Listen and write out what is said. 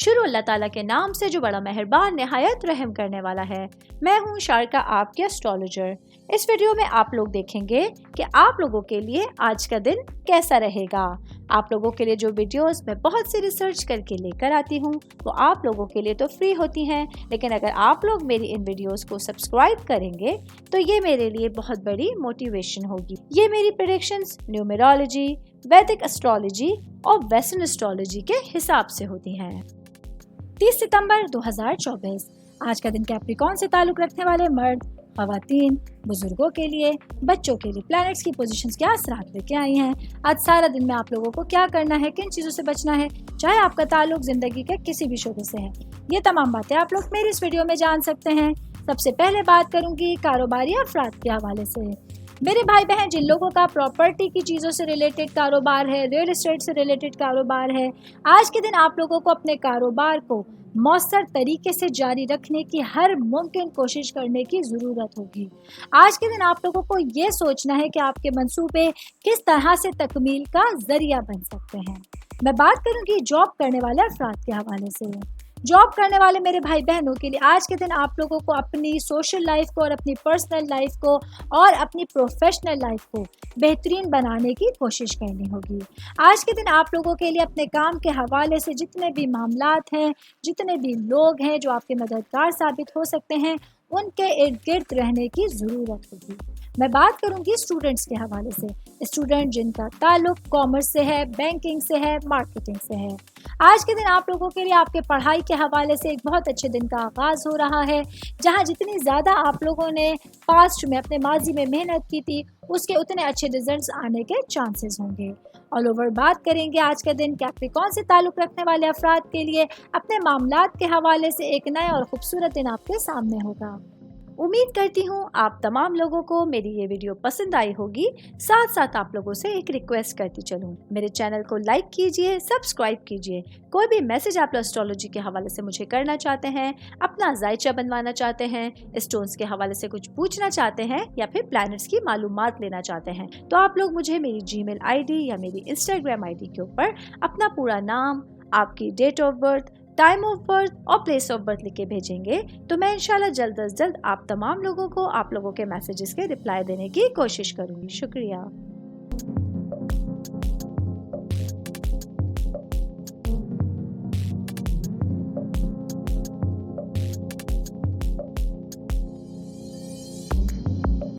شروع اللہ تعالیٰ کے نام سے جو بڑا مہربان نہایت رحم کرنے والا ہے۔ میں ہوں شارکا، آپ کے اسٹرالوجر۔ اس ویڈیو میں آپ لوگ دیکھیں گے کہ آپ لوگوں کے لیے آج کا دن کیسا رہے گا۔ آپ لوگوں کے لیے جو ویڈیوز میں بہت سی ریسرچ کر کے لے کر آتی ہوں وہ آپ لوگوں کے لیے تو فری ہوتی ہیں، لیکن اگر آپ لوگ میری ان ویڈیوز کو سبسکرائب کریں گے تو یہ میرے لیے بہت بڑی موٹیویشن ہوگی۔ یہ میری پریڈکشنز نیومرولوجی، ویدک اسٹرالوجی اور ویسٹرن اسٹرالوجی کے حساب سے ہوتی ہیں۔ 30 ستمبر 2024 آج کا دن کیپریکون سے تعلق رکھنے والے مرد، خواتین، بزرگوں کے لیے، بچوں کے لیے پلانٹس کی پوزیشنز کیا اثرات لے کے آئی ہیں۔ آج سارا دن میں آپ لوگوں کو کیا کرنا ہے، کن چیزوں سے بچنا ہے، چاہے آپ کا تعلق زندگی کے کسی بھی شعبے سے ہے، یہ تمام باتیں آپ لوگ میری اس ویڈیو میں جان سکتے ہیں۔ سب سے پہلے بات کروں گی کاروباری افراد کے حوالے سے۔ میرے بھائی بہن جن لوگوں کا پراپرٹی کی چیزوں سے ریلیٹڈ کاروبار ہے، ریئل اسٹیٹ سے ریلیٹڈ کاروبار ہے، آج کے دن آپ لوگوں کو اپنے کاروبار کو مؤثر طریقے سے جاری رکھنے کی ہر ممکن کوشش کرنے کی ضرورت ہوگی۔ آج کے دن آپ لوگوں کو یہ سوچنا ہے کہ آپ کے منصوبے کس طرح سے تکمیل کا ذریعہ بن سکتے ہیں۔ میں بات کروں گی جاب کرنے والے افراد کے حوالے سے۔ جاب کرنے والے میرے بھائی بہنوں کے لیے آج کے دن آپ لوگوں کو اپنی سوشل لائف کو اور اپنی پرسنل لائف کو اور اپنی پروفیشنل لائف کو بہترین بنانے کی کوشش کرنی ہوگی۔ آج کے دن آپ لوگوں کے لیے اپنے کام کے حوالے سے جتنے بھی معاملات ہیں، جتنے بھی لوگ ہیں جو آپ کے مددگار ثابت ہو سکتے ہیں، ان کے ارد گرد رہنے کی ضرورت ہوگی۔ میں بات کروں گی اسٹوڈنٹس کے حوالے سے۔ اسٹوڈنٹ جن کا تعلق کامرس سے ہے، بینکنگ سے ہے، مارکیٹنگ سے ہے، آج کے دن آپ لوگوں کے لیے آپ کے پڑھائی کے حوالے سے ایک بہت اچھے دن کا آغاز ہو رہا ہے، جہاں جتنی زیادہ آپ لوگوں نے پاسٹ میں اپنے ماضی میں محنت کی تھی اس کے اتنے اچھے ریزلٹس آنے کے چانسز ہوں گے۔ آل اوور بات کریں گے آج کا دن کیپریکون سے تعلق رکھنے والے افراد کے لیے اپنے معاملات کے حوالے سے ایک نیا اور خوبصورت دن آپ کے سامنے ہوگا۔ امید کرتی ہوں آپ تمام لوگوں کو میری یہ ویڈیو پسند آئی ہوگی۔ ساتھ ساتھ آپ لوگوں سے ایک ریکویسٹ کرتی چلوں، میرے چینل کو لائک کیجئے، سبسکرائب کیجئے۔ کوئی بھی میسج آپ اسٹرالوجی کے حوالے سے مجھے کرنا چاہتے ہیں، اپنا ذائچہ بنوانا چاہتے ہیں، اسٹونز کے حوالے سے کچھ پوچھنا چاہتے ہیں یا پھر پلانٹس کی معلومات لینا چاہتے ہیں، تو آپ لوگ مجھے میری جی میل آئی ڈی یا میری انسٹاگرام آئی ڈی کے اوپر اپنا پورا نام، آپ کی date of birth, time of birth اور پلیس آف برتھ لکھ کے بھیجیں گے تو میں انشاءاللہ جلد از جلد آپ تمام لوگوں کو آپ لوگوں کے میسیجز کے رپلائی دینے کی کوشش کروں گی۔ شکریہ۔